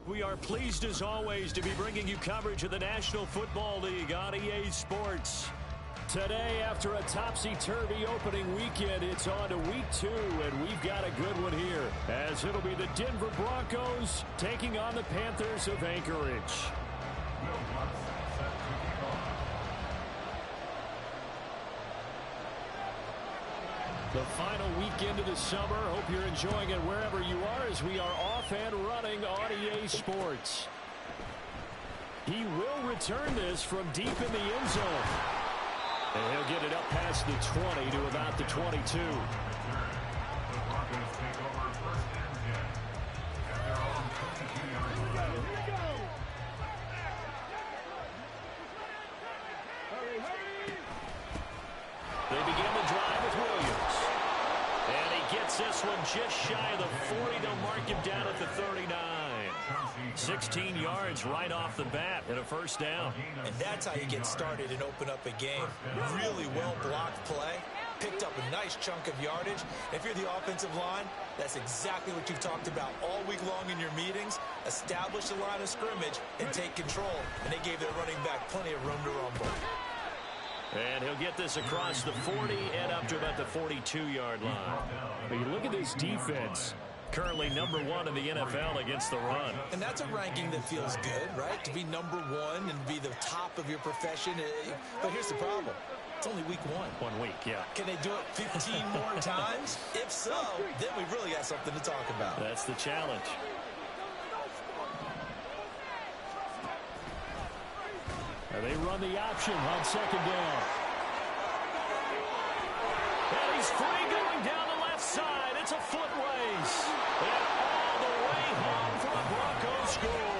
We are pleased as always to be bringing you coverage of the National Football League on EA Sports. Today, after a topsy-turvy opening weekend, it's on to week 2, and we've got a good one here, as it'll be the Denver Broncos taking on the Panthers of Anchorage. The final weekend of the summer. Hope you're enjoying it wherever you are as we are off and running on EA Sports. He will return this from deep in the end zone. And he'll get it up past the 20 to about the 22. They begin the drive with Williams. And he gets this one just shy of the 40. They'll mark him down at the 39. 16 yards right off the bat and a first down. And that's how you get started and open up a game. Really well-blocked play. Picked up a nice chunk of yardage. If you're the offensive line, that's exactly what you've talked about all week long in your meetings. Establish the line of scrimmage and take control. And they gave their running back plenty of room to rumble. And he'll get this across the 40 and up to about the 42-yard line. But you look at this defense, currently number 1 in the NFL against the run. And that's a ranking that feels good, right? To be number 1 and be the top of your profession. But here's the problem. It's only week 1. 1 week, yeah. Can they do it 15 more times? If so, then we really got something to talk about. That's the challenge. And they run the option on second down. And he's free going down the left side. It's a foot race. And all the way home for a Broncos score.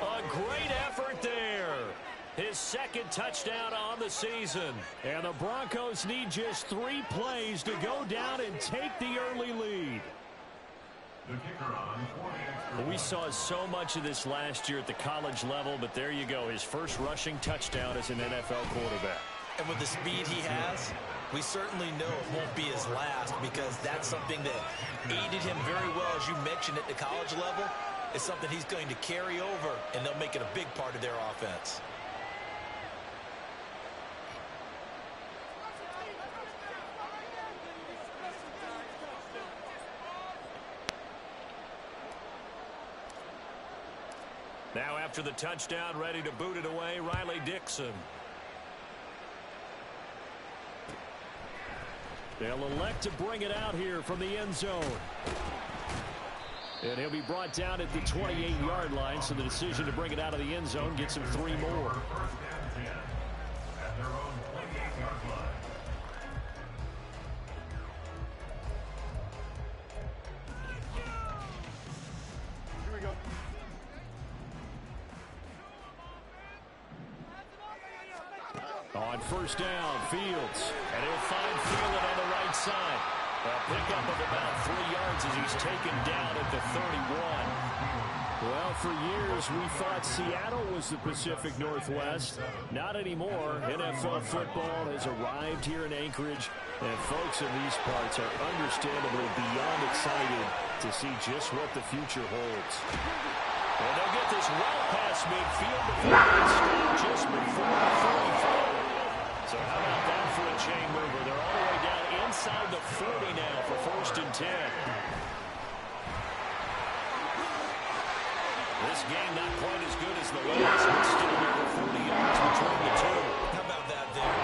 A great effort there. His second touchdown on the season. And the Broncos need just 3 plays to go down and take the early lead. We saw so much of this last year at the college level, but there you go. His first rushing touchdown as an NFL quarterback. And with the speed he has, we certainly know it won't be his last, because that's something that aided him very well, as you mentioned, at the college level. It's something he's going to carry over, and they'll make it a big part of their offense. Now after the touchdown, ready to boot it away, Riley Dixon. They'll elect to bring it out here from the end zone. And he'll be brought down at the 28-yard line, so the decision to bring it out of the end zone gets him 3 more. On first down, Fields. And he'll find Fields on the right side. A pickup of about 3 yards as he's taken down at the 31. Well, for years we thought Seattle was the Pacific Northwest. Not anymore. NFL football has arrived here in Anchorage, and folks in these parts are understandably beyond excited to see just what the future holds. And they'll get this well past midfield before it's stopped just before the 45. So how about that for a chain mover? They're all the way down inside the 40 now for first and 10. This game not quite as good as the last, but still over 40 yards between the two. How about that there?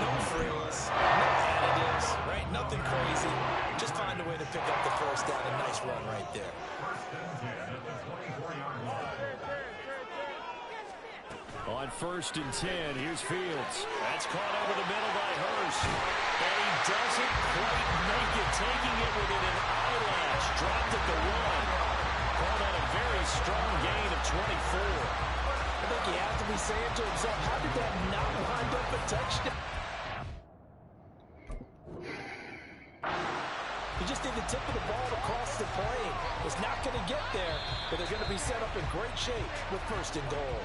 No frills, no additives, right? Nothing crazy. Just find a way to pick up the first down. A nice run right there. On first and 10, here's Fields. That's caught over the middle by Hurst. And he doesn't quite make it, taking it within an eyelash. Dropped at the 1. Called on a very strong gain of 24. I think he has to be saying to himself, how did that not wind up a touchdown? You just need the tip of the ball to cross the plane. It's not going to get there, but they're going to be set up in great shape with first and goal.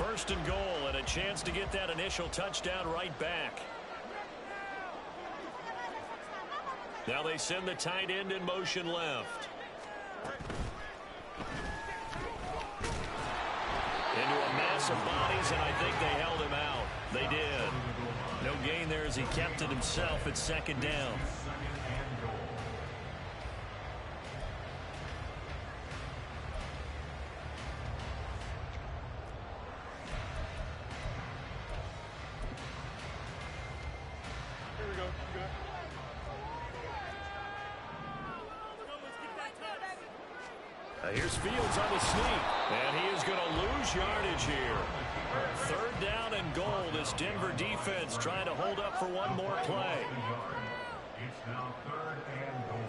First and goal, and a chance to get that initial touchdown right back. Now they send the tight end in motion left. Into a mass of bodies, and I think they held him out. They did. No gain there as he kept it himself at second down. Here's Fields on the sneak, and he is going to lose yardage here. Third down and goal. This Denver defense trying to hold up for one more play. It's now third and goal.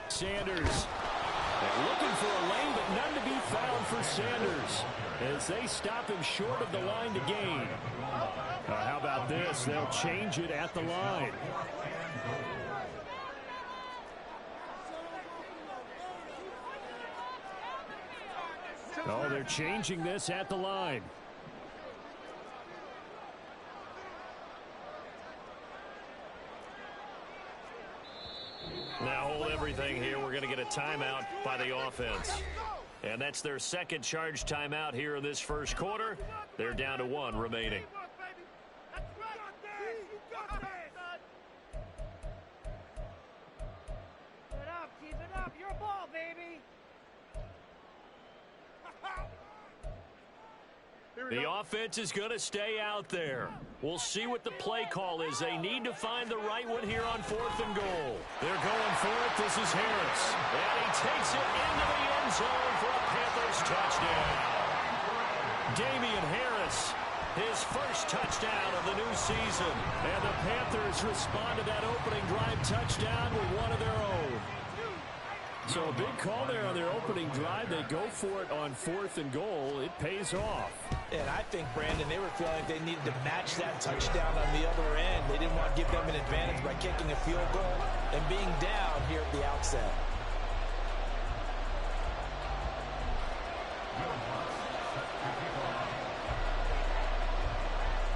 Sanders. They're looking for a lane, but none to be found for Sanders as they stop him short of the line to gain. How about this? They'll change it at the line. Oh, they're changing this at the line. Now hold everything here. We're going to get a timeout by the offense. And that's their second charge timeout here in this first quarter. They're down to one remaining. Keep it up. Your ball, baby. The offense is going to stay out there. We'll see what the play call is. They need to find the right one here on 4th and goal. They're going for it. This is Harris. And he takes it into the end zone for a Panthers touchdown. Damian Harris, his first touchdown of the new season. And the Panthers respond to that opening drive touchdown with one of their own. So a big call there on their opening drive. They go for it on 4th and goal. It pays off. And I think, Brandon, they were feeling they needed to match that touchdown on the other end. They didn't want to give them an advantage by kicking a field goal and being down here at the outset.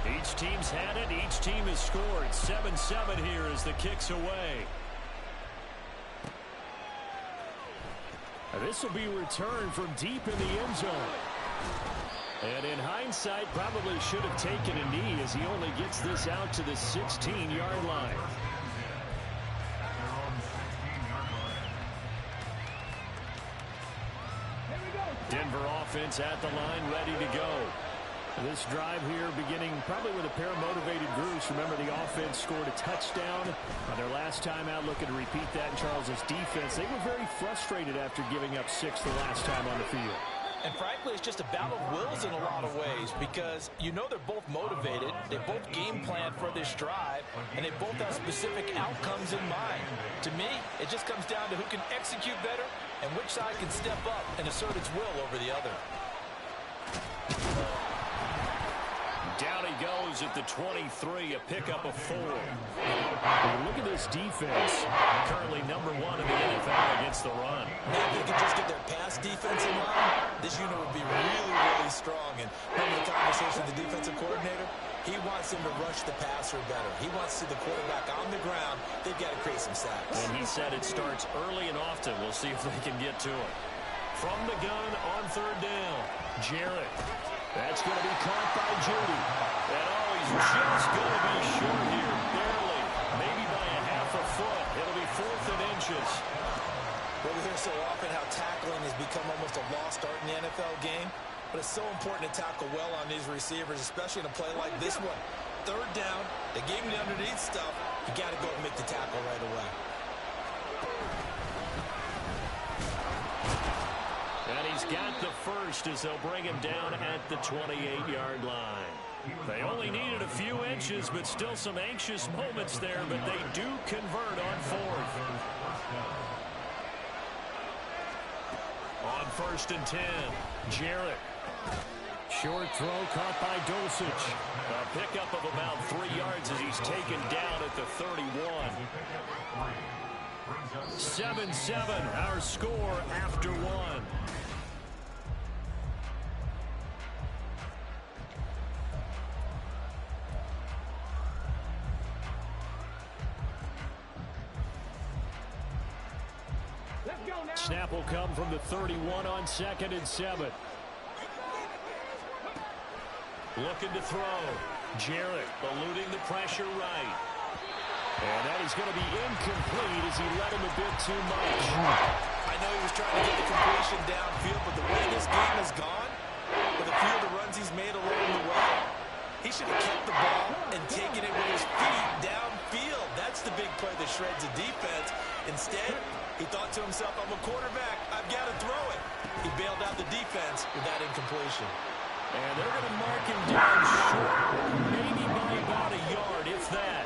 Each team's had it. Each team has scored. 7-7 here as the kick's away. This will be returned from deep in the end zone. And in hindsight, probably should have taken a knee as he only gets this out to the 16-yard line. Denver offense at the line, ready to go. This drive here beginning probably with a pair of motivated groups. Remember, the offense scored a touchdown on their last time out. Looking to repeat that in Charles's defense. They were very frustrated after giving up 6 the last time on the field. And frankly, it's just a battle of wills in a lot of ways because you know they're both motivated. They both game plan for this drive, and they both have specific outcomes in mind. To me, it just comes down to who can execute better and which side can step up and assert its will over the other. Down he goes at the 23, a pickup of 4. Look at this defense. Currently number 1 in the NFL against the run. Now, if they could just get their pass defense in line, this unit would be really, really strong. And remember the conversation with the defensive coordinator? He wants them to rush the passer better. He wants to see the quarterback on the ground. They've got to create some sacks. And he said it starts early and often. We'll see if they can get to it. From the gun on 3rd down, Jarrett. That's going to be caught by Judy. And he's just going to be short here, barely. Maybe by a half a foot. It'll be 4th and inches. Well, we hear so often how tackling has become almost a lost art in the NFL game. But it's so important to tackle well on these receivers, especially in a play like this one. 3rd down, they gave him the underneath stuff. You got to go and make the tackle right away. And he's got the first as they'll bring him down at the 28-yard line. They only needed a few inches, but still some anxious moments there, but they do convert on 4th. On 1st and 10, Jarrett. Short throw caught by Dulcich. A pickup of about 3 yards as he's taken down at the 31. 7-7, our score after one. Snap will come from the 31 on 2nd and 7. Looking to throw. Jarrett eluding the pressure right. And that is going to be incomplete as he let him a bit too much. I know he was trying to get the completion downfield, but the way this game has gone, with a few of the runs he's made along the way, he should have kept the ball and taken it with his feet downfield. That's the big play that shreds the defense. Instead, he thought to himself, I'm a quarterback, I've got to throw it. He bailed out the defense with that incompletion. And they're going to mark him down short, maybe by about a yard, if that.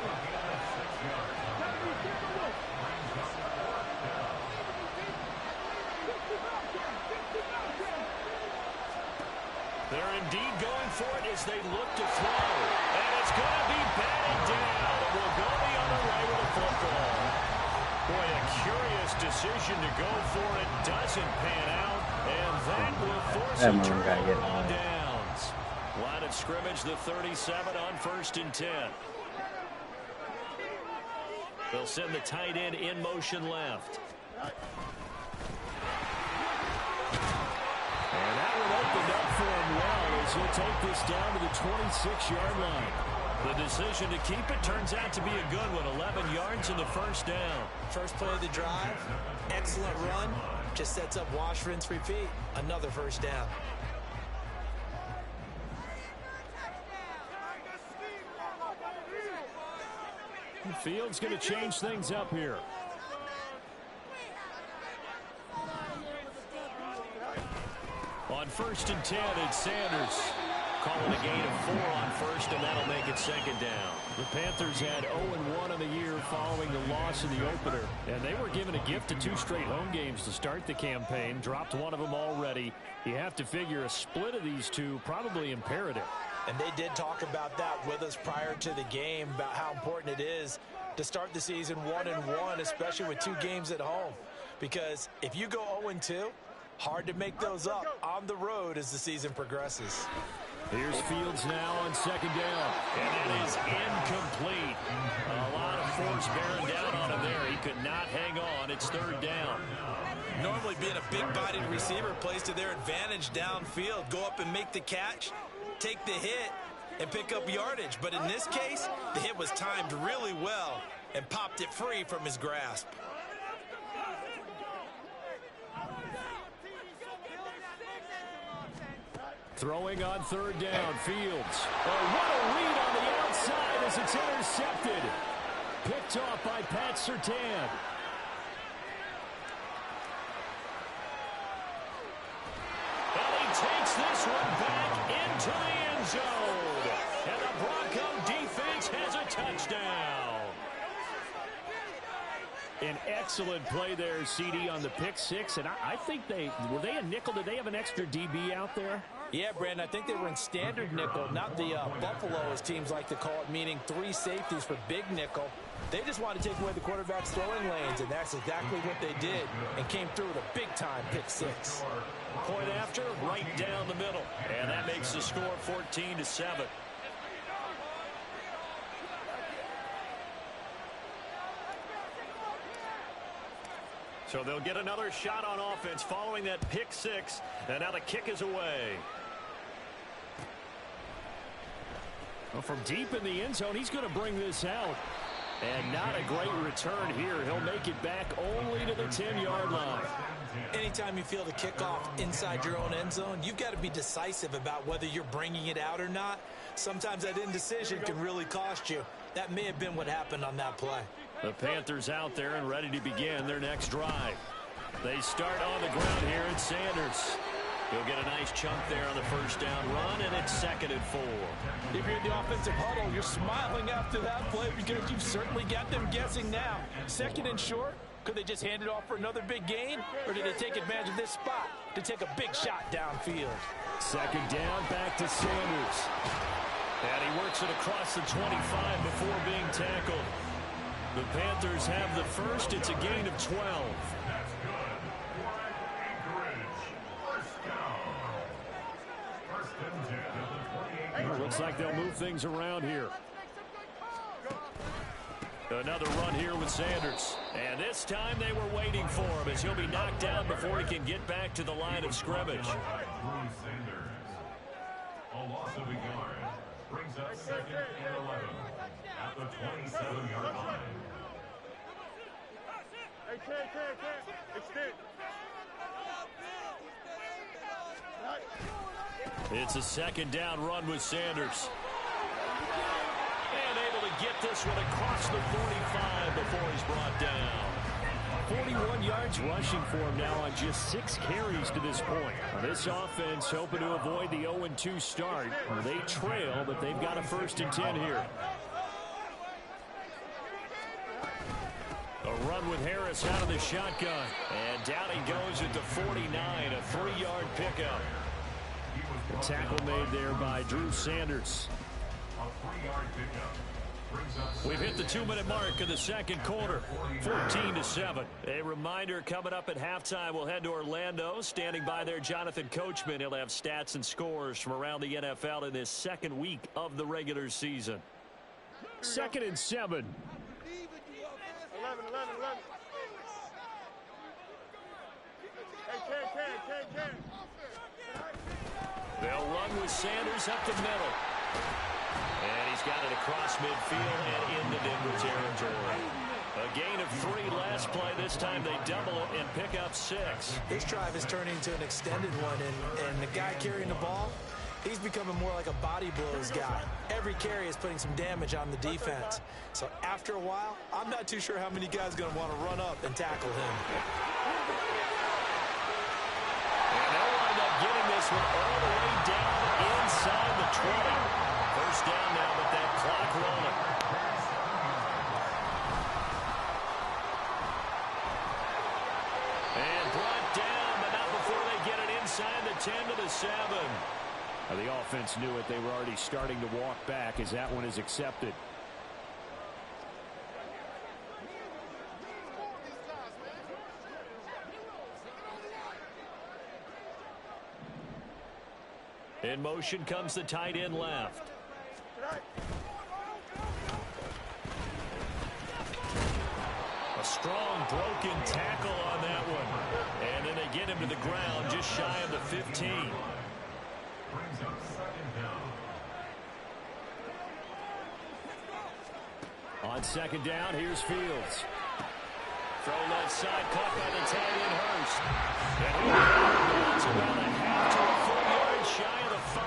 They're indeed going for it as they look to throw. And it's going to be batted down. It will go the other way with the football. Boy, a curious decision to go for it. Doesn't pan out. And that will force a turnover on downs. Line of scrimmage, the 37 on 1st and 10. They'll send the tight end in motion left. And that one opened up for him well as he'll take this down to the 26-yard line. The decision to keep it turns out to be a good one. 11 yards in the first down. First play of the drive, excellent run. Just sets up wash, rinse, repeat. Another first down. Fields going to change things up here. On 1st and 10, it's Sanders. Calling a gain of 4 on 1st, and that'll make it 2nd down. The Panthers had 0-1 in the year following the loss in the opener, and they were given a gift of 2 straight home games to start the campaign. Dropped one of them already. You have to figure a split of these two probably imperative. And they did talk about that with us prior to the game, about how important it is to start the season 1-1, especially with 2 games at home. Because if you go 0-2, hard to make those up on the road as the season progresses. Here's Fields now on 2nd down. And it is incomplete. A lot of force bearing down on him there. He could not hang on. It's 3rd down. Normally being a big-bodied receiver plays to their advantage downfield. Go up and make the catch, take the hit, and pick up yardage. But in this case, the hit was timed really well and popped it free from his grasp. Throwing on 3rd down, Fields. Oh, what a read on the outside as it's intercepted. Picked off by Pat Surtain. And he takes this one back into the end zone. And the Bronco defense has a touchdown. An excellent play there, CD, on the pick 6. And I think were they a nickel? Did they have an extra DB out there? Yeah, Brandon, I think they were in standard nickel, not the Buffalo, as teams like to call it, meaning 3 safeties for big nickel. They just wanted to take away the quarterback's throwing lanes, and that's exactly what they did, and came through with a big-time pick 6. Point after, right down the middle. And that makes the score 14-7. So they'll get another shot on offense following that pick 6. And now the kick is away. Well, from deep in the end zone, he's going to bring this out. And not a great return here. He'll make it back only to the 10-yard line. Anytime you feel the kickoff inside your own end zone, you've got to be decisive about whether you're bringing it out or not. Sometimes that indecision can really cost you. That may have been what happened on that play. The Panthers out there and ready to begin their next drive. They start on the ground here at Sanders. He'll get a nice chunk there on the first down run, and it's 2nd and 4. If you're in the offensive huddle, you're smiling after that play because you've certainly got them guessing now. 2nd and short, could they just hand it off for another big gain, or did they take advantage of this spot to take a big shot downfield? 2nd down, back to Sanders. And he works it across the 25 before being tackled. The Panthers have the first. It's a gain of 12. That's good. Anchorage. First down. First and 10 at the 28. Looks like they'll move things around here. Another run here with Sanders. And this time they were waiting for him as he'll be knocked down before he can get back to the line of scrimmage. A loss of a yard brings up second and 11 at the 27-yard line. It's a second down run with Sanders. And able to get this one across the 45 before he's brought down. 41 yards rushing for him now on just 6 carries to this point. This offense hoping to avoid the 0-2 start. They trail, but they've got a 1st and 10 here. A run with Harris out of the shotgun. And down he goes at the 49, a 3-yard pickup. A tackle made there by Drew Sanders. A 3-yard pickup. We've hit the 2-minute mark of the second quarter, 14-7. A reminder coming up at halftime, we'll head to Orlando. Standing by there, Jonathan Coachman. He'll have stats and scores from around the NFL in this second week of the regular season. 2nd and 7. 11. Hey, 10. They'll run with Sanders up the middle. And he's got it across midfield and into Denver territory. A gain of 3 last play. This time they double it and pick up 6. This drive is turning into an extended one, and the guy carrying the ball, he's becoming more like a body blows guy. Every carry is putting some damage on the defense. So after a while, I'm not too sure how many guys are going to want to run up and tackle him. And they'll wind up getting this one all the way down inside the 20. First down now, but that clock rolling. And brought down, but not before they get it inside the 10 to the 7. Now, the offense knew it. They were already starting to walk back as that one is accepted. In motion comes the tight end left. A strong broken tackle on that one. And then they get him to the ground just shy of the 15. Brings up second down. On second down, here's Fields. Throw left side, caught by the tight end Hurst. And it's about a half to a full yard shy of the 5.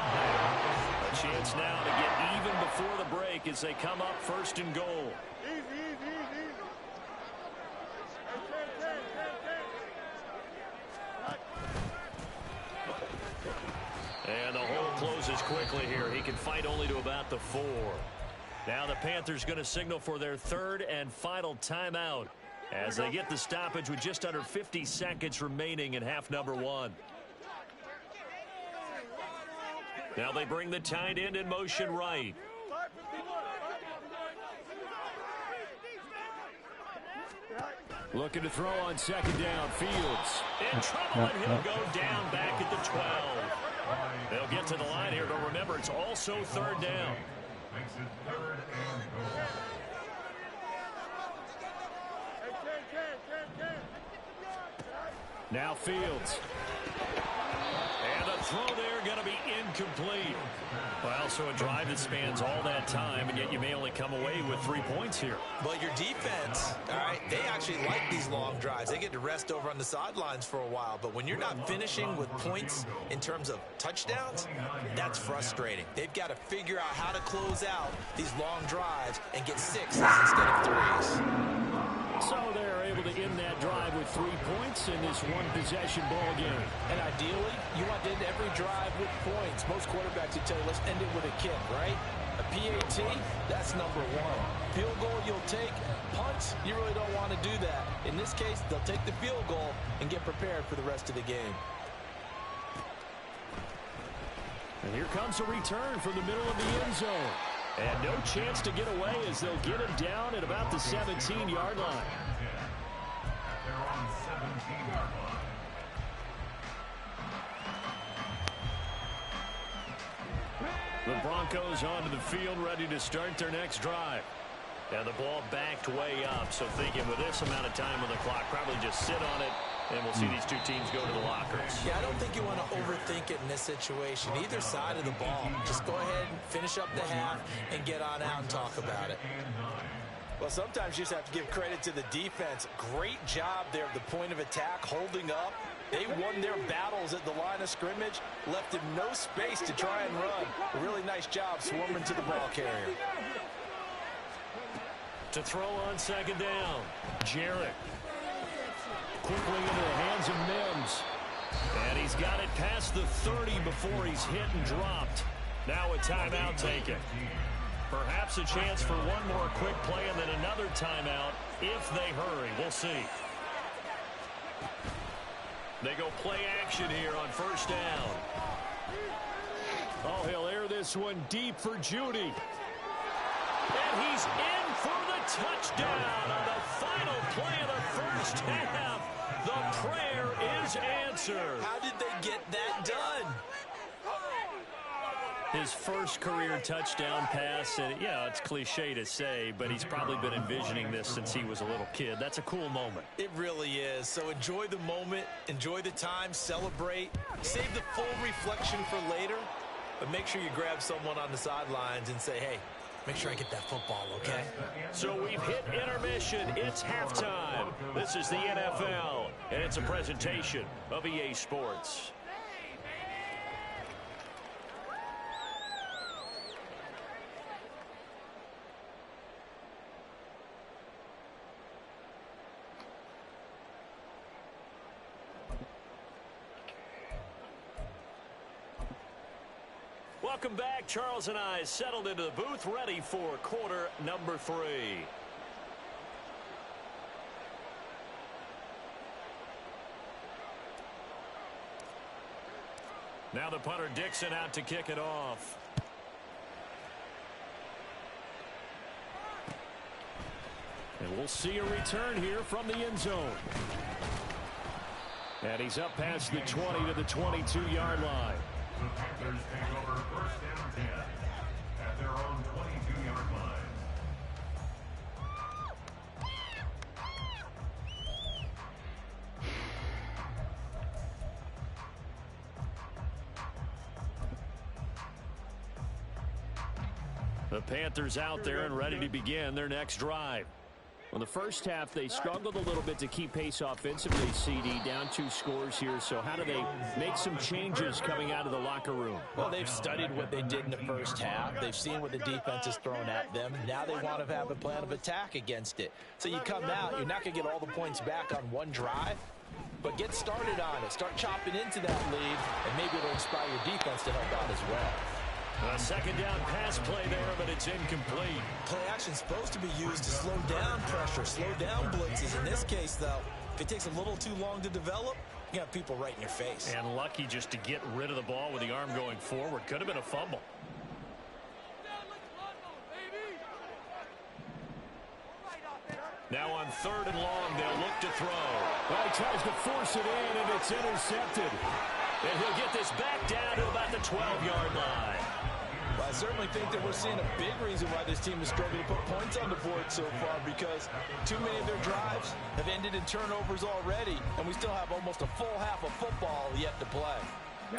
A chance now to get even before the break as they come up 1st and goal. And the hole closes quickly here. He can fight only to about the 4. Now the Panthers going to signal for their 3rd and final timeout as they get the stoppage with just under 50 seconds remaining in half number 1. Now they bring the tight end in motion right. Looking to throw on second down. Fields in trouble, and he'll go down back at the 12. They'll get to the line here, but remember, it's also 3rd down. Makes it 3rd and goal. Now Fields. And the throw there going to be incomplete. Well, so a drive that spans all that time, and yet you may only come away with 3 points here. But your defense, all right, they actually like these long drives. They get to rest over on the sidelines for a while. But when you're not finishing with points in terms of touchdowns, that's frustrating. They've got to figure out how to close out these long drives and get 6s instead of 3s. So they're able to end that drive with 3 points in this one-possession ball game. And ideally, you want to end every drive with points. Most quarterbacks would tell you, let's end it with a kick, right? A PAT, that's number 1. Field goal you'll take. Punts, you really don't want to do that. In this case, they'll take the field goal and get prepared for the rest of the game. And here comes a return from the middle of the end zone. And no chance to get away as they'll get him down at about the 17-yard line. They're on 17-yard line. The Broncos onto the field, ready to start their next drive. And the ball backed way up, so thinking with this amount of time on the clock, probably just sit on it, and we'll see these two teams go to the lockers. Yeah, I don't think you want to overthink it in this situation. Either side of the ball. Just go ahead and finish up the half and get on out and talk about it. Well, sometimes you just have to give credit to the defense. Great job there at the point of attack, holding up. They won their battles at the line of scrimmage, left him no space to try and run. A really nice job swarming to the ball carrier. To throw on second down, Jarrett. Quickly into the hands of Mims. And he's got it past the 30 before he's hit and dropped. Now a timeout taken. Perhaps a chance for one more quick play and then another timeout if they hurry. We'll see. They go play action here on first down. Oh, he'll air this one deep for Judy. And he's in for the touchdown on the final play of the first half. The prayer is answered. How did they get that done? His first career touchdown pass, and yeah, it's cliche to say, but he's probably been envisioning this since he was a little kid. That's a cool moment. It really is. So enjoy the moment, enjoy the time, celebrate, save the full reflection for later, but make sure you grab someone on the sidelines and say, hey, make sure I get that football, okay? So we've hit intermission. It's halftime. This is the NFL, and it's a presentation of EA Sports. Welcome back. Charles and I settled into the booth, ready for quarter number 3. Now the punter Dixon out to kick it off. And we'll see a return here from the end zone. And he's up past the 20 to the 22-yard line. The Panthers take over first down 10 at their own 22-yard line. The Panthers out there and ready to begin their next drive. Well, the first half, they struggled a little bit to keep pace offensively, CD, down 2 scores here. So how do they make some changes coming out of the locker room? Well, they've studied what they did in the first half. They've seen what the defense has thrown at them. Now they want to have a plan of attack against it. So you come out, you're not going to get all the points back on one drive, but get started on it. Start chopping into that lead, and maybe it'll inspire your defense to help out as well. A second down pass play there, but it's incomplete. Play action's supposed to be used to slow down pressure, slow down blitzes. In this case, though, if it takes a little too long to develop, you got people right in your face. And lucky just to get rid of the ball with the arm going forward. Could have been a fumble. Now on 3rd and long, they'll look to throw. Well, he tries to force it in, and it's intercepted. And he'll get this back down to about the 12-yard line. Well, I certainly think that we're seeing a big reason why this team is struggling to put points on the board so far, because too many of their drives have ended in turnovers already, and we still have almost a full half of football yet to play.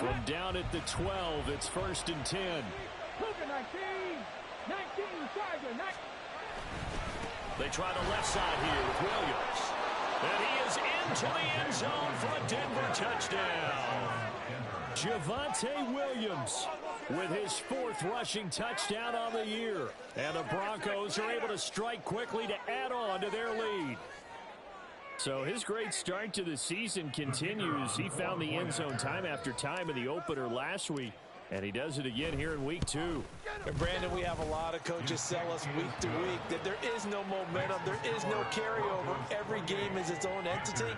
From down at the 12, it's 1st and 10. 19, Tiger, 19. They try the left side here with Williams. And he is into the end zone for a Denver touchdown. Javonte Williams with his 4th rushing touchdown on the year. And the Broncos are able to strike quickly to add on to their lead. So his great start to the season continues. He found the end zone time after time in the opener last week. And he does it again here in week 2. And Brandon, we have a lot of coaches tell us week to week that there is no momentum, there is no carryover. Every game is its own entity.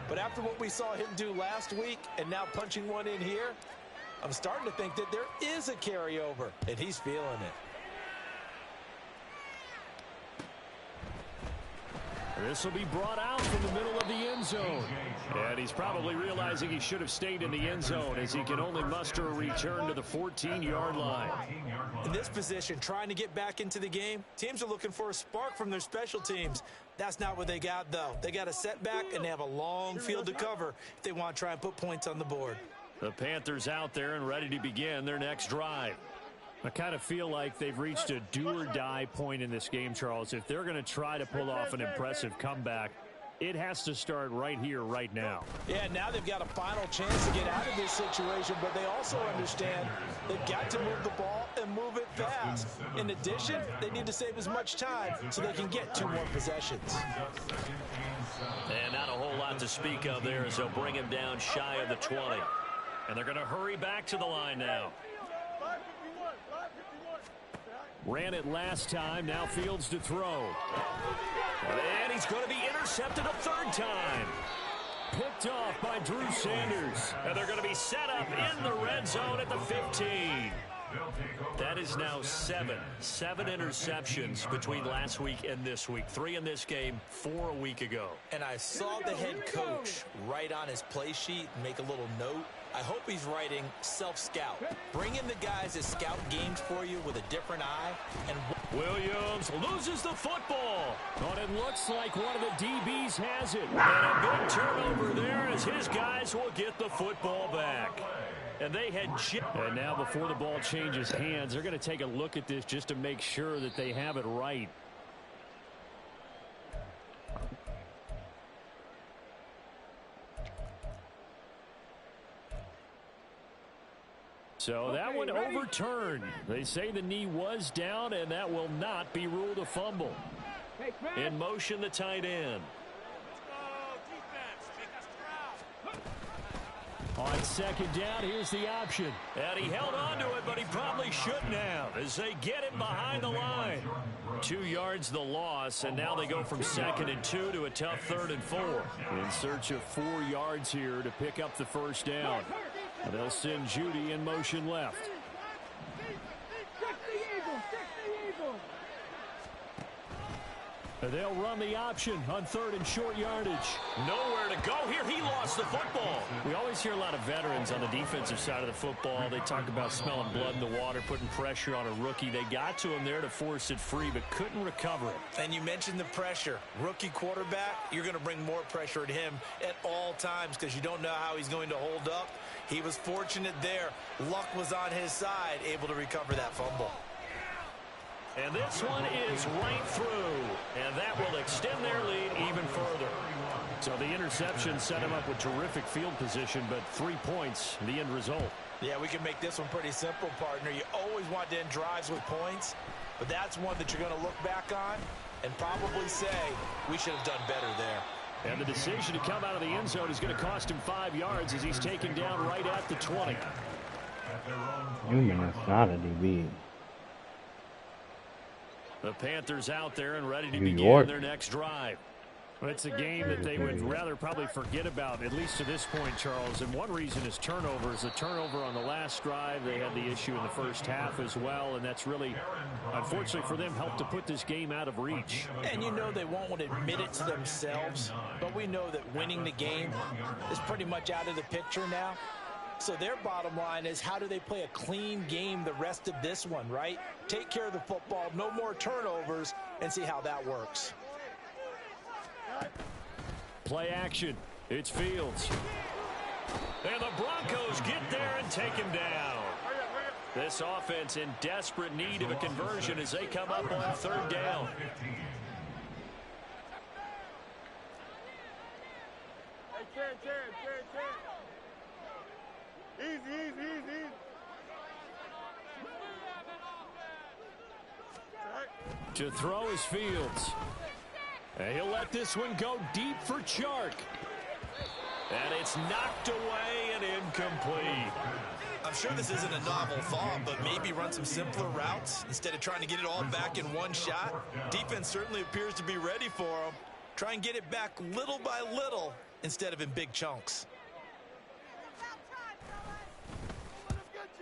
But after what we saw him do last week and now punching one in here, I'm starting to think that there is a carryover, and he's feeling it. This will be brought out from the middle of the end zone. And he's probably realizing he should have stayed in the end zone as he can only muster a return to the 14-yard line. In this position, trying to get back into the game, teams are looking for a spark from their special teams. That's not what they got, though. They got a setback, and they have a long field to cover if they want to try and put points on the board. The Panthers out there and ready to begin their next drive. I kind of feel like they've reached a do-or-die point in this game, Charles. If they're going to try to pull off an impressive comeback, it has to start right here, right now. Yeah, now they've got a final chance to get out of this situation, but they also understand they've got to move the ball and move it fast. In addition, they need to save as much time so they can get 2 more possessions. And not a whole lot to speak of there as they'll bring him down shy of the 20. And they're going to hurry back to the line now. Ran it last time, now Fields to throw. And he's going to be intercepted a 3rd time. Picked off by Drew Sanders. And they're going to be set up in the red zone at the 15. That is now 7 interceptions between last week and this week. 3 in this game, 4 a week ago. And I saw the head coach write on his play sheet and make a little note. I hope he's writing self-scout. Bring in the guys that scout games for you with a different eye. And Williams loses the football. But it looks like one of the DBs has it. And a big turnover there as his guys will get the football back. And they had... And now before the ball changes hands, they're going to take a look at this just to make sure that they have it right. So that one overturned. They say the knee was down, and that will not be ruled a fumble. In motion, the tight end. On 2nd down, here's the option. And he held on to it, but he probably shouldn't have as they get him behind the line. 2 yards the loss, and now they go from 2nd and 2 to a tough 3rd and 4. In search of 4 yards here to pick up the 1st down. They'll send Judy in motion left. They'll run the option on 3rd and short yardage. Nowhere to go here. He lost the football. We always hear a lot of veterans on the defensive side of the football. They talk about smelling blood in the water, putting pressure on a rookie. They got to him there to force it free, but couldn't recover it. And you mentioned the pressure. Rookie quarterback, you're going to bring more pressure at him at all times because you don't know how he's going to hold up. He was fortunate there. Luck was on his side, able to recover that fumble. And this one is right through, and that will extend their lead even further. So the interception set him up with terrific field position, but 3 points, the end result. Yeah, we can make this one pretty simple, partner. You always want to end drives with points, but that's one that you're going to look back on and probably say, we should have done better there. And the decision to come out of the end zone is going to cost him 5 yards as he's taken down right at the 20. Newman is not a DB. The Panthers out there and ready to begin their next drive. Well, it's a game that they would rather probably forget about, at least to this point, Charles. And one reason is turnovers. The turnover on the last drive, they had the issue in the first half as well. And that's really, unfortunately for them, helped to put this game out of reach. And you know they won't want to admit it to themselves. But we know that winning the game is pretty much out of the picture now. So their bottom line is, how do they play a clean game the rest of this one, right? Take care of the football, no more turnovers, and see how that works. Play action. It's Fields. And the Broncos get there and take him down. This offense in desperate need of a conversion as they come up on 3rd down. Easy. To throw is Fields. And he'll let this one go deep for Chark. And it's knocked away and incomplete. I'm sure this isn't a novel thought, but maybe run some simpler routes instead of trying to get it all back in one shot. Defense certainly appears to be ready for him. Try and get it back little by little instead of in big chunks.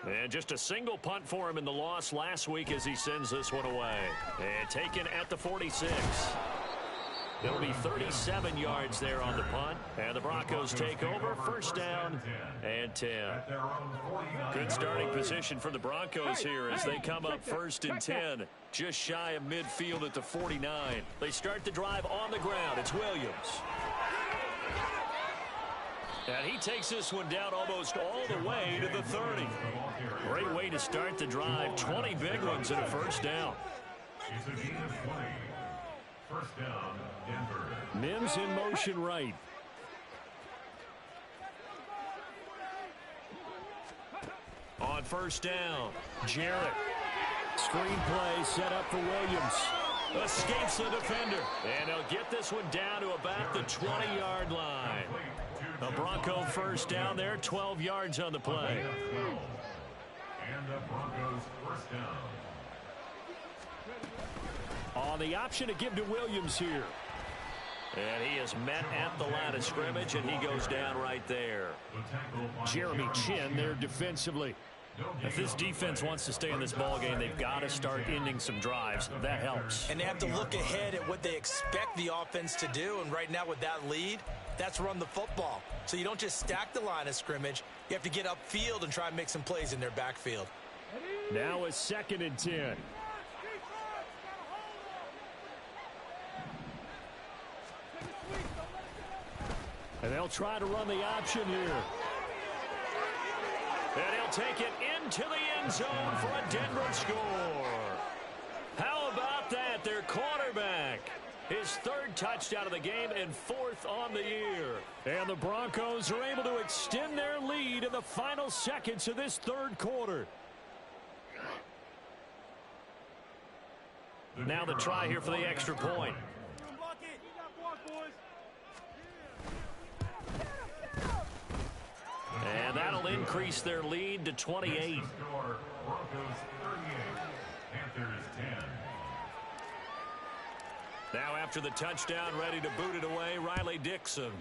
And just a single punt for him in the loss last week as he sends this one away. And taken at the 46. It'll be 37 yards there on the punt. And the Broncos take over. First down and 10. Good starting position for the Broncos here as they come up first and 10. Just shy of midfield at the 49. They start the drive on the ground. It's Williams. And he takes this one down almost all the way to the 30. Great way to start the drive. 20 big ones and a first down. It's a gain of 20. First down, Denver. Mims in motion right. On first down, Jarrett. Screen play set up for Williams. Escapes the defender. And they'll get this one down to about the 20-yard line. A Bronco first down there, 12 yards on the play. And the Broncos first down. On the option to give to Williams here. And he is met at the line of scrimmage, and he goes down right there. Jeremy Chin there defensively. If this defense wants to stay in this ballgame, they've got to start ending some drives. That helps. And they have to look ahead at what they expect the offense to do. And right now with that lead, that's run the football. So you don't just stack the line of scrimmage. You have to get upfield and try and make some plays in their backfield. Now a 2nd and 10. And they'll try to run the option here. And he'll take it into the end zone for a Denver score. How about that? Their quarterback. His 3rd touchdown of the game and 4th on the year. And the Broncos are able to extend their lead in the final seconds of this 3rd quarter. Now the try here for the extra point. And that'll increase their lead to 28. Broncos 38, Panthers 10. Now after the touchdown, ready to boot it away, Riley Dixon.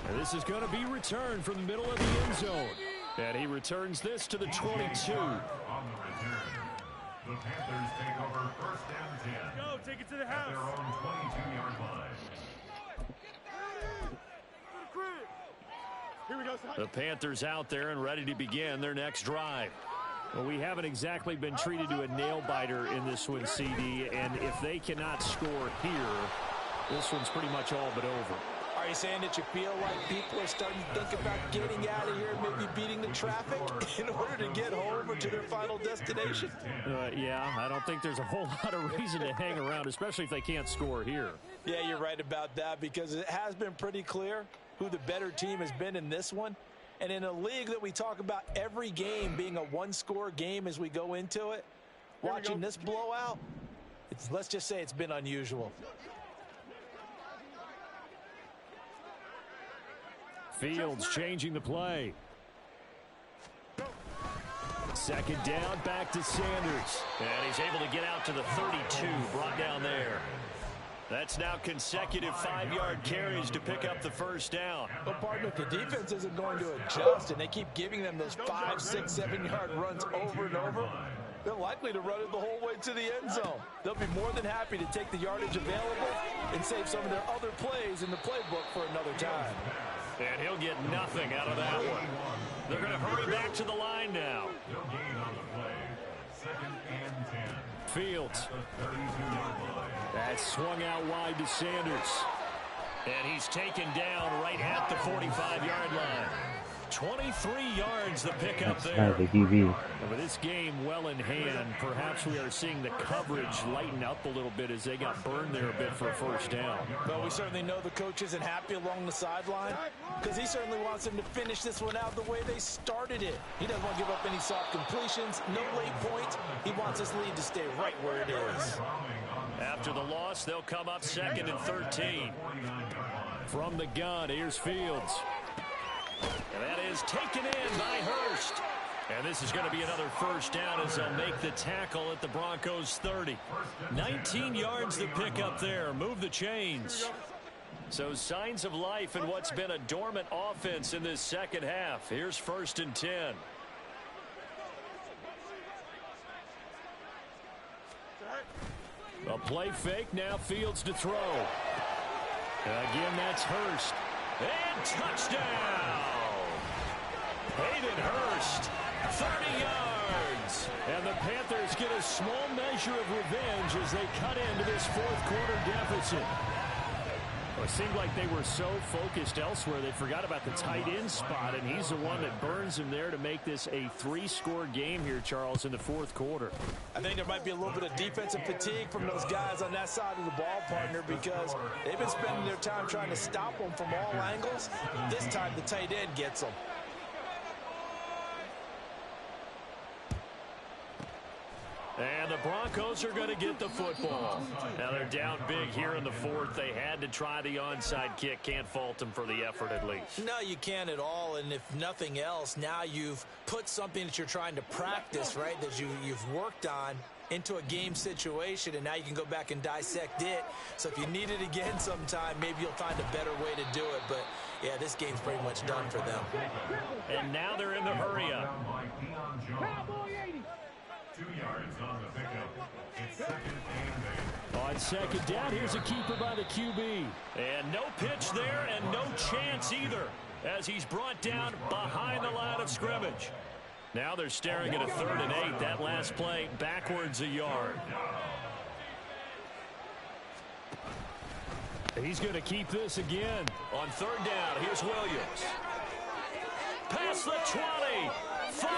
And this is going to be returned from the middle of the end zone. And he returns this to the 22. On the return, the Panthers take over first and 10. Go, take it to the house. At their own 22-yard line. Here we go, son. The Panthers out there and ready to begin their next drive. Well, we haven't exactly been treated to a nail-biter in this one, CD, and if they cannot score here, this one's pretty much all but over. Are you saying that you feel like people are starting to think about getting out of here and maybe beating the traffic in order to get home or to their final destination? Yeah, I don't think there's a whole lot of reason to hang around, especially if they can't score here. Yeah, you're right about that because it has been pretty clear who the better team has been in this one. And in a league that we talk about every game being a one-score game as we go into it, watching this blowout, let's just say it's been unusual. Fields changing the play. 2nd down, back to Sanders. And he's able to get out to the 32, brought down there. That's now consecutive 5-yard carries to pick up the first down. But, partner, the defense isn't going to adjust, and they keep giving them those 5, 6, 7-yard runs over and over. They're likely to run it the whole way to the end zone. They'll be more than happy to take the yardage available and save some of their other plays in the playbook for another time. And he'll get nothing out of that one. They're going to hurry back to the line now. No gain on the play. 2nd and 10. Fields. The 32-yard line. That's swung out wide to Sanders. And he's taken down right at the 45-yard line. 23 yards the pickup there. And with this game well in hand, perhaps we are seeing the coverage lighten up a little bit as they got burned there a bit for a first down. Well, we certainly know the coach isn't happy along the sideline because he certainly wants them to finish this one out the way they started it. He doesn't want to give up any soft completions, no late points. He wants his lead to stay right where it is. After the loss, they'll come up 2nd and 13. From the gun, here's Fields. And that is taken in by Hurst. And this is going to be another first down as they'll make the tackle at the Broncos 30. 19 yards to pick up there. Move the chains. So signs of life in what's been a dormant offense in this second half. Here's 1st and 10. A play fake, now Fields to throw. Again, that's Hurst. And touchdown! Hayden Hurst, 30 yards. And the Panthers get a small measure of revenge as they cut into this fourth quarter deficit. It seemed like they were so focused elsewhere they forgot about the tight end spot, and he's the one that burns him there to make this a 3-score game here, Charles, in the fourth quarter. I think there might be a little bit of defensive fatigue from those guys on that side of the ball, partner, because they've been spending their time trying to stop them from all angles. This time the tight end gets them. And the Broncos are going to get the football. Now they're down big here in the fourth. They had to try the onside kick. Can't fault them for the effort at least. No, you can't at all. And if nothing else, now you've put something that you're trying to practice, right, that you've worked on into a game situation, and now you can go back and dissect it. So if you need it again sometime, maybe you'll find a better way to do it. But, yeah, this game's pretty much done for them. And now they're in the hurry-up. 2 yards on the pickup. It's second and 8. On second down, here's a keeper by the QB. And no pitch there and no chance either as he's brought down behind the line of scrimmage. Now they're staring at a 3rd and 8. That last play backwards a yard. He's going to keep this again. On 3rd down, here's Williams. Past the 20. 5.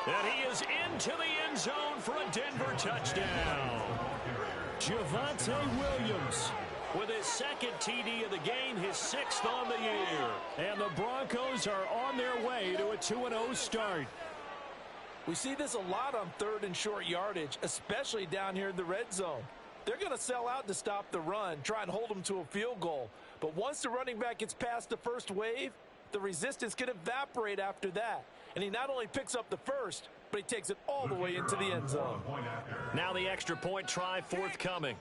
And he is into the end zone for a Denver touchdown. Javonte Williams with his 2nd TD of the game, his 6th on the year. And the Broncos are on their way to a 2-0 start. We see this a lot on 3rd and short yardage, especially down here in the red zone. They're going to sell out to stop the run, try and hold them to a field goal. But once the running back gets past the first wave, the resistance can evaporate after that. And he not only picks up the first, but he takes it all the way into the end zone. Now the extra point try forthcoming.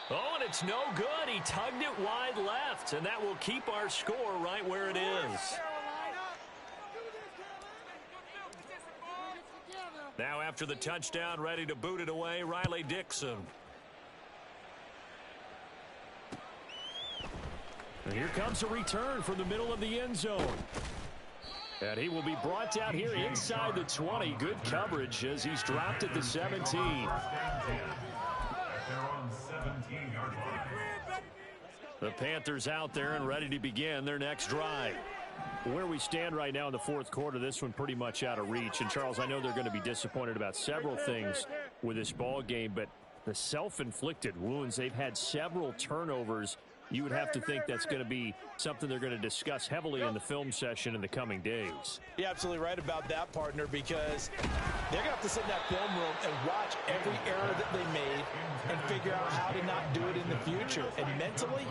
Oh, and it's no good. He tugged it wide left, and that will keep our score right where it is. Now after the touchdown, ready to boot it away, Riley Dixon. And here comes a return from the middle of the end zone. And he will be brought down here inside the 20. Good coverage as he's dropped at the 17. The Panthers out there and ready to begin their next drive. Where we stand right now in the fourth quarter, this one pretty much out of reach. And, Charles, I know they're going to be disappointed about several things with this ball game, but the self-inflicted wounds, they've had several turnovers. You would have to think that's going to be something they're going to discuss heavily in the film session in the coming days. You're absolutely right about that, partner, because they're going to have to sit in that film room and watch every error that they made and figure out how to not do it in the future. And mentally,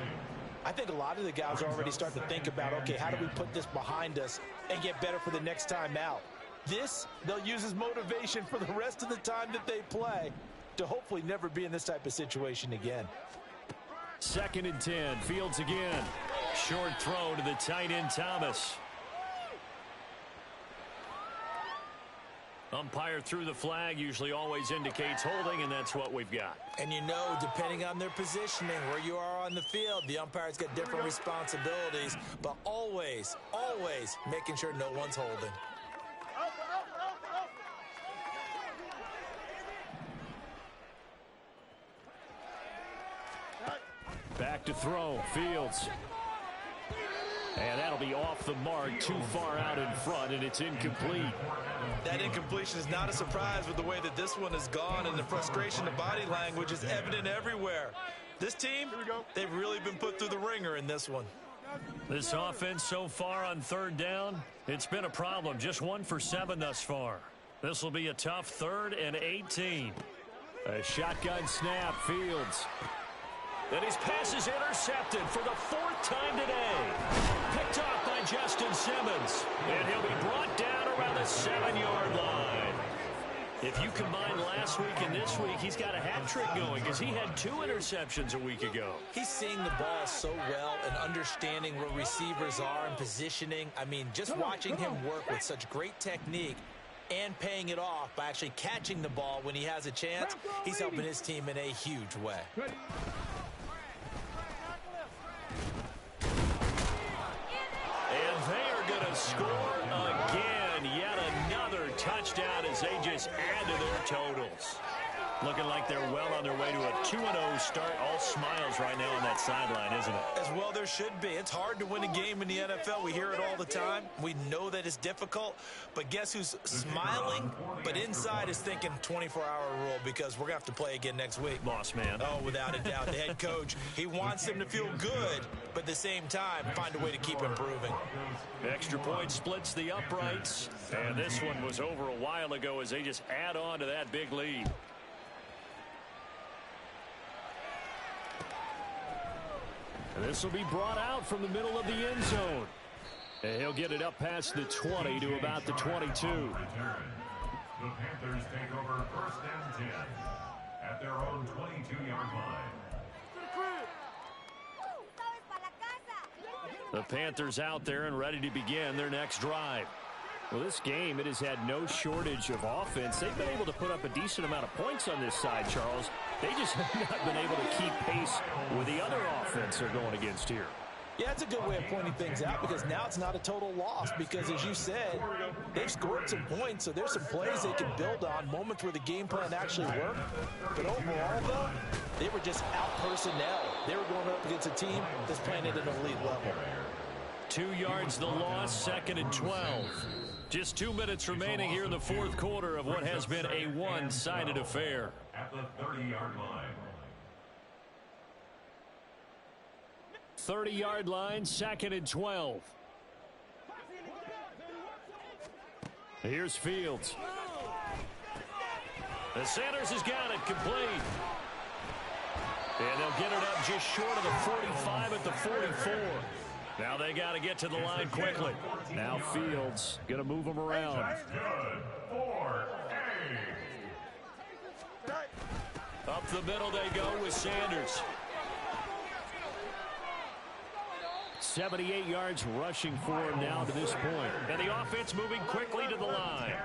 I think a lot of the guys are already starting to think about, okay, how do we put this behind us and get better for the next time out? This, they'll use as motivation for the rest of the time that they play to hopefully never be in this type of situation again. 2nd and 10. Fields again. Short throw to the tight end, Thomas. Umpire threw the flag, usually always indicates holding, and that's what we've got. And you know, depending on their positioning, where you are on the field, the umpire's got different responsibilities, but always, always making sure no one's holding. Back to throw. Fields. And that'll be off the mark, too far out in front, and it's incomplete. That incompletion is not a surprise with the way that this one has gone, and the frustration, the body language is evident everywhere. This team, they've really been put through the ringer in this one. This offense so far on 3rd down, it's been a problem. Just 1 for 7 thus far. This will be a tough 3rd and 18. A shotgun snap. Fields. And his pass is intercepted for the 4th time today. Picked off by Justin Simmons. And he'll be brought down around the 7-yard line. If you combine last week and this week, he's got a hat trick going because he had 2 interceptions a week ago. He's seeing the ball so well and understanding where receivers are and positioning. I mean, just watching him work with such great technique and paying it off by actually catching the ball when he has a chance, he's helping his team in a huge way. And they are going to score again. Yet another touchdown as they just add to their totals. Looking like they're well on their way to a 2-0 start. All smiles right now on that sideline, isn't it? As well there should be. It's hard to win a game in the NFL. We hear it all the time. We know that it's difficult. But guess who's smiling, but inside is thinking 24-hour rule because we're going to have to play again next week. Boss man. Oh, without a doubt. The head coach, he wants them to feel good, but at the same time, find a way to keep improving. Extra point splits the uprights. And this one was over a while ago as they just add on to that big lead. This will be brought out from the middle of the end zone. And he'll get it up past the 20 to about the 22. The Panthers take over 1st and 10 at their own 22-yard line. The Panthers out there and ready to begin their next drive. Well, this game, it has had no shortage of offense. They've been able to put up a decent amount of points on this side, Charles. They just have not been able to keep pace with the other offense they're going against here. Yeah, it's a good way of pointing things out because now it's not a total loss because, as you said, they've scored some points, so there's some plays they can build on, moments where the game plan actually worked. But overall, though, they were just out-personnel. They were going up against a team that's playing at an elite level. 2 yards the loss, 2nd and 12. Just 2 minutes remaining here in the 4th quarter of what has been a one-sided affair. At the 30-yard line. 30-yard line, 2nd and 12. Here's Fields. The Sanders has got it complete. And they'll get it up just short of the 45 at the 44. Now they got to get to the line quickly. Now Fields going to move them around. That's good. 4-8. Up the middle they go with Sanders. 78 yards rushing for him now to this point. And the offense moving quickly to the line.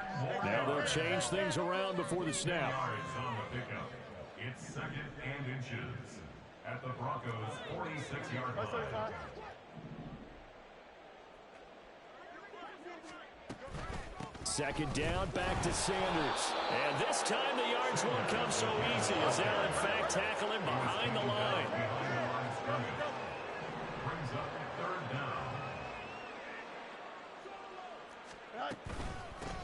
Now they'll change things around before the snap. Yards on the pickup. It's 2nd and inches at the Broncos' 46-yard line. Second down, back to Sanders. And this time the yards won't come so easy as they'll in fact tackle him behind the line. Brings up 3rd down.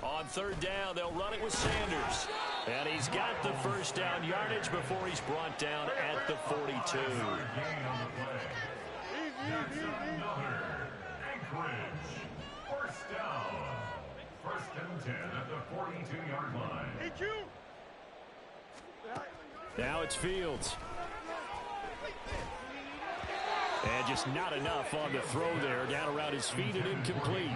On 3rd down, they'll run it with Sanders. And he's got the first down yardage before he's brought down at the 42. Gain on the play. That's another. Anchorage. 1st down. 1st and 10 at the 42-yard line. Now it's Fields. And just not enough on the throw there. Down around his feet and incomplete.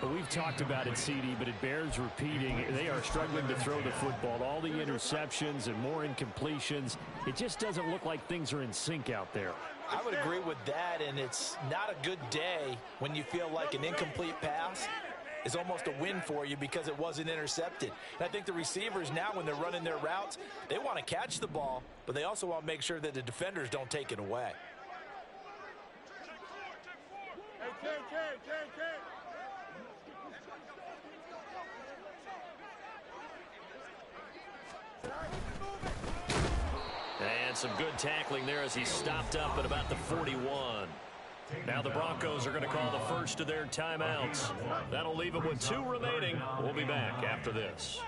But we've talked about it, CD, but it bears repeating. They are struggling to throw the football. All the interceptions and more incompletions. It just doesn't look like things are in sync out there. I would agree with that, and it's not a good day when you feel like an incomplete pass is almost a win for you because it wasn't intercepted. And I think the receivers now, when they're running their routes, they want to catch the ball, but they also want to make sure that the defenders don't take it away. And some good tackling there as he stopped up at about the 41. Now the Broncos are going to call the first of their timeouts. That'll leave them with 2 remaining. We'll be back after this.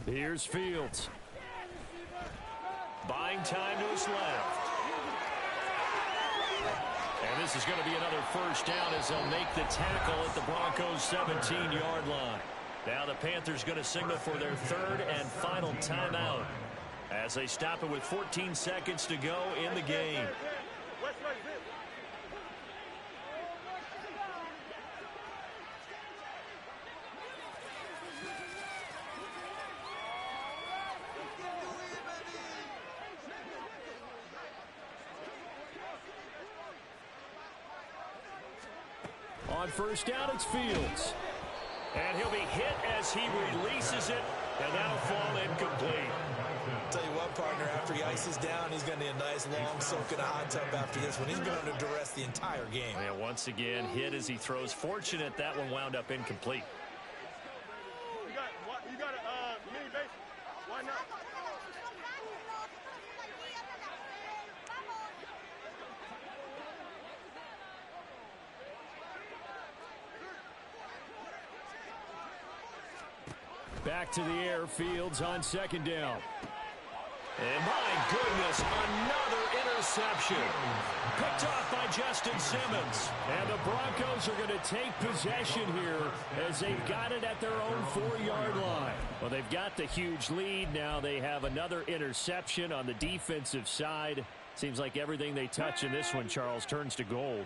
Here's Fields. Buying time to his left. And this is going to be another first down as they'll make the tackle at the Broncos' 17-yard line. Now the Panthers going to signal for their third and final timeout as they stop it with 14 seconds to go in the game. On first down, it's Fields. And he'll be hit as he releases it, and that'll fall incomplete. Tell you what, partner, after he ices down, he's going to need a nice long soak in a hot tub after this one. He's been under duress the entire game. And once again, hit as he throws. Fortunate that one wound up incomplete. You got a mini base. Why not? Back to the air, Fields on second down. And my goodness, another interception. Picked off by Justin Simmons. And the Broncos are going to take possession here as they've got it at their own 4-yard line. Well, they've got the huge lead. Now they have another interception on the defensive side. Seems like everything they touch in this one, Charles, turns to gold.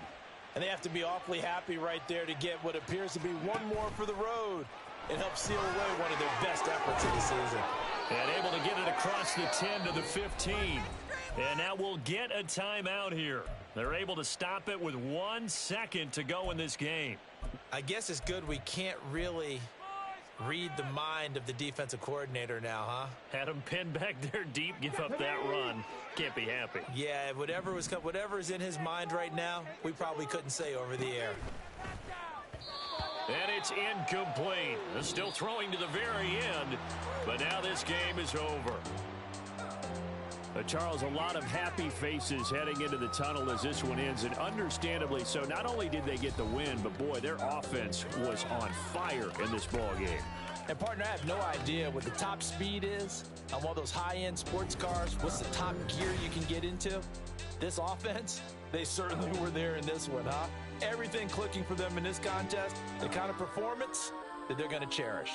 And they have to be awfully happy right there to get what appears to be one more for the road. It helps seal away one of their best efforts of the season. And able to get it across the 10 to the 15. And now we'll get a timeout here. They're able to stop it with 1 second to go in this game. I guess it's good we can't really read the mind of the defensive coordinator now, huh? Had him pinned back there deep, give up that run. Can't be happy. Yeah, whatever's in his mind right now, we probably couldn't say over the air. And it's incomplete. They're still throwing to the very end, but now this game is over. Charles, a lot of happy faces heading into the tunnel as this one ends, and understandably so. Not only did they get the win, but boy, their offense was on fire in this ball game. And partner, I have no idea what the top speed is on one of those high-end sports cars. What's the top gear you can get into? This offense, they certainly were there in this one, huh? Everything clicking for them in this contest, the kind of performance that they're going to cherish.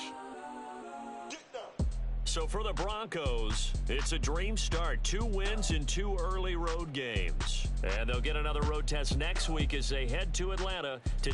So for the Broncos, it's a dream start. 2 wins in 2 early road games. And they'll get another road test next week as they head to Atlanta to